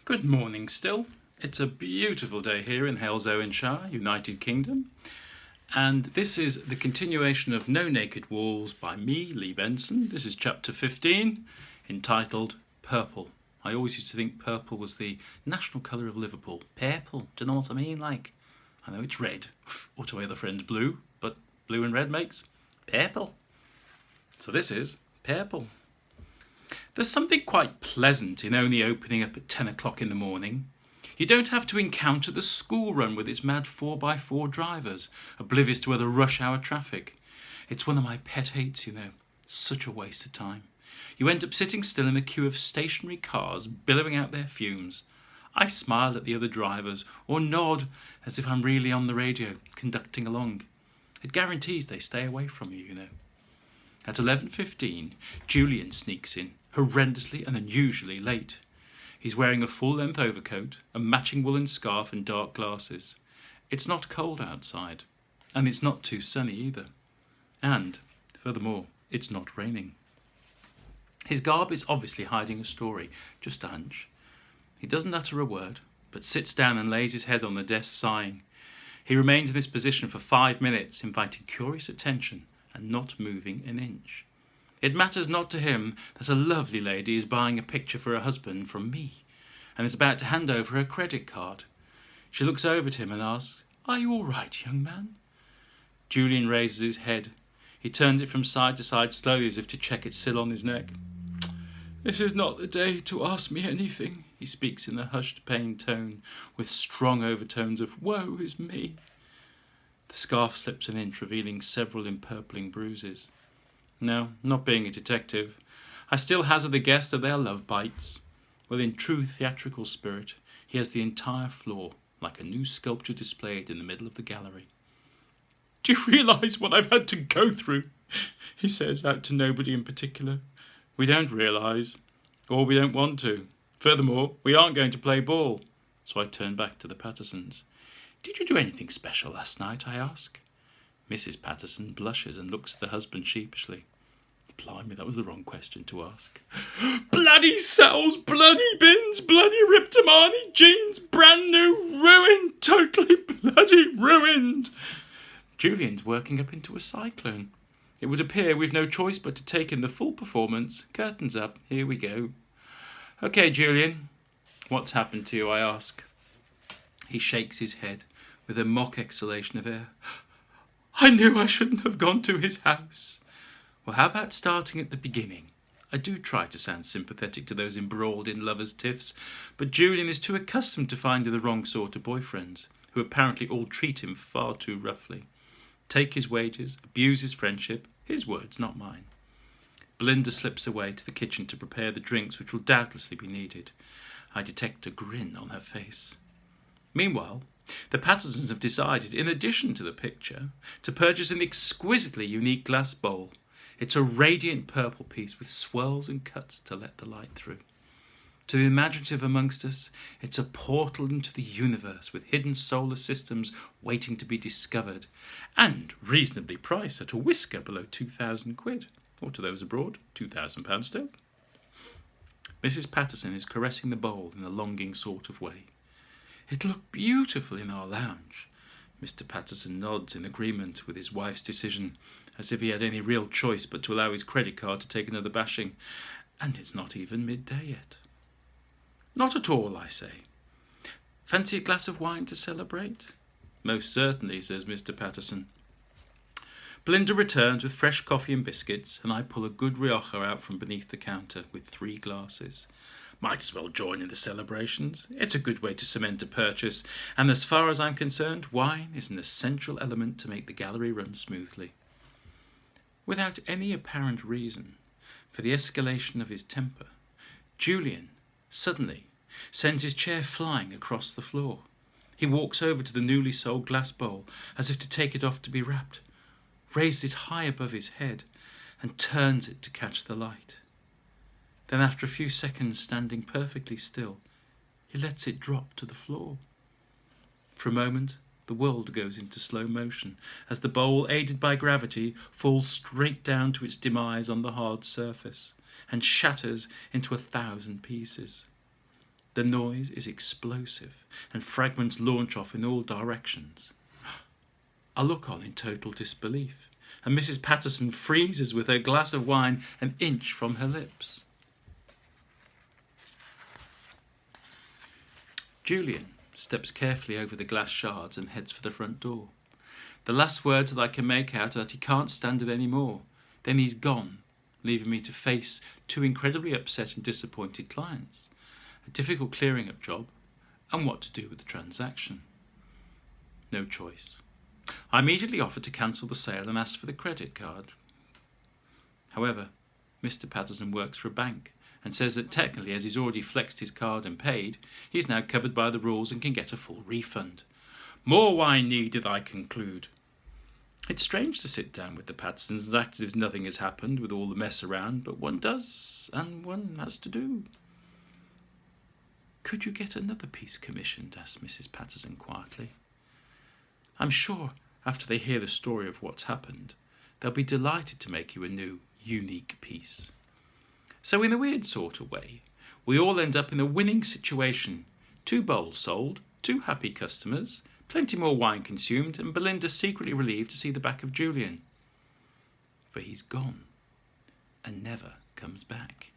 Good morning still. It's a beautiful day here in Halesowenshire, United Kingdom. And this is the continuation of No Naked Walls by me, Lee Benson. This is chapter 15, entitled Purple. I always used to think purple was the national colour of Liverpool. Purple, do you know what I mean? Like, I know it's red, or to my other friends blue, but blue and red makes purple. So this is purple. There's something quite pleasant in only opening up at 10 o'clock in the morning. You don't have to encounter the school run with its mad 4x4 drivers, oblivious to other rush hour traffic. It's one of my pet hates, Such a waste of time. You end up sitting still in a queue of stationary cars billowing out their fumes. I smile at the other drivers or nod as if I'm really on the radio, conducting along. It guarantees they stay away from you, At 11:15, Julian sneaks in, horrendously and unusually late. He's wearing a full-length overcoat, a matching woolen scarf and dark glasses. It's not cold outside, and it's not too sunny either. And, furthermore, it's not raining. His garb is obviously hiding a story, just a hunch. He doesn't utter a word, but sits down and lays his head on the desk, sighing. He remains in this position for 5 minutes, inviting curious attention and not moving an inch. It matters not to him that a lovely lady is buying a picture for her husband from me, and is about to hand over her credit card. She looks over at him and asks, "Are you all right, young man?" Julian raises his head. He turns it from side to side slowly as if to check it's still on his neck. "This is not the day to ask me anything," he speaks in a hushed, pained tone, with strong overtones of "woe is me." The scarf slips an inch, revealing several empurpling bruises. No, not being a detective, I still hazard the guess that they are love bites. Well, in true theatrical spirit, he has the entire floor, like a new sculpture displayed in the middle of the gallery. "Do you realise what I've had to go through?" he says, out to nobody in particular. "We don't realise, or we don't want to. Furthermore, we aren't going to play ball." So I turn back to the Pattersons. "Did you do anything special last night?" I ask. Mrs. Patterson blushes and looks at the husband sheepishly. Blimey, that was the wrong question to ask. "Bloody cells, bloody bins, bloody ripped Armani jeans, brand new, ruined, totally bloody ruined." Julian's working up into a cyclone. It would appear we've no choice but to take in the full performance. Curtains up, here we go. "Okay, Julian, what's happened to you?" I ask. He shakes his head with a mock exhalation of air. "I knew I shouldn't have gone to his house." Well, how about starting at the beginning? I do try to sound sympathetic to those embroiled in lovers' tiffs, but Julian is too accustomed to finding the wrong sort of boyfriends, who apparently all treat him far too roughly. Take his wages, abuse his friendship, his words, not mine. Belinda slips away to the kitchen to prepare the drinks which will doubtlessly be needed. I detect a grin on her face. Meanwhile, the Pattersons have decided, in addition to the picture, to purchase an exquisitely unique glass bowl. It's a radiant purple piece with swirls and cuts to let the light through. To the imaginative amongst us, it's a portal into the universe with hidden solar systems waiting to be discovered, and reasonably priced at a whisker below 2,000 quid, or to those abroad, £2,000 still. Mrs. Patterson is caressing the bowl in a longing sort of way. "It looked beautiful in our lounge." Mr. Patterson nods in agreement with his wife's decision, as if he had any real choice but to allow his credit card to take another bashing. And it's not even midday yet. "Not at all," I say. "Fancy a glass of wine to celebrate?" "Most certainly," says Mr. Patterson. Belinda returns with fresh coffee and biscuits, and I pull a good Rioja out from beneath the counter with 3 glasses. Might as well join in the celebrations. It's a good way to cement a purchase, and as far as I'm concerned, wine is an essential element to make the gallery run smoothly. Without any apparent reason for the escalation of his temper, Julian suddenly sends his chair flying across the floor. He walks over to the newly sold glass bowl as if to take it off to be wrapped, raises it high above his head, and turns it to catch the light. Then, after a few seconds standing perfectly still, he lets it drop to the floor. For a moment, the world goes into slow motion as the bowl, aided by gravity, falls straight down to its demise on the hard surface and shatters into 1,000 pieces. The noise is explosive, and fragments launch off in all directions. I look on in total disbelief, and Mrs. Patterson freezes with her glass of wine an inch from her lips. Julian steps carefully over the glass shards and heads for the front door. The last words that I can make out are that he can't stand it any more. Then he's gone, leaving me to face two incredibly upset and disappointed clients, a difficult clearing-up job, and what to do with the transaction. No choice. I immediately offered to cancel the sale and ask for the credit card. However, Mr. Patterson works for a bank and says that technically, as he's already flexed his card and paid, he's now covered by the rules and can get a full refund. More wine needed, I conclude. It's strange to sit down with the Pattersons and act as if nothing has happened with all the mess around, but one does, and one has to do. Could you get another piece commissioned? Asked Mrs. Patterson quietly. I'm sure after they hear the story of what's happened, they'll be delighted to make you a new, unique piece. So in a weird sort of way, we all end up in a winning situation. 2 bowls sold, 2 happy customers, plenty more wine consumed, and Belinda secretly relieved to see the back of Julian. For he's gone and never comes back.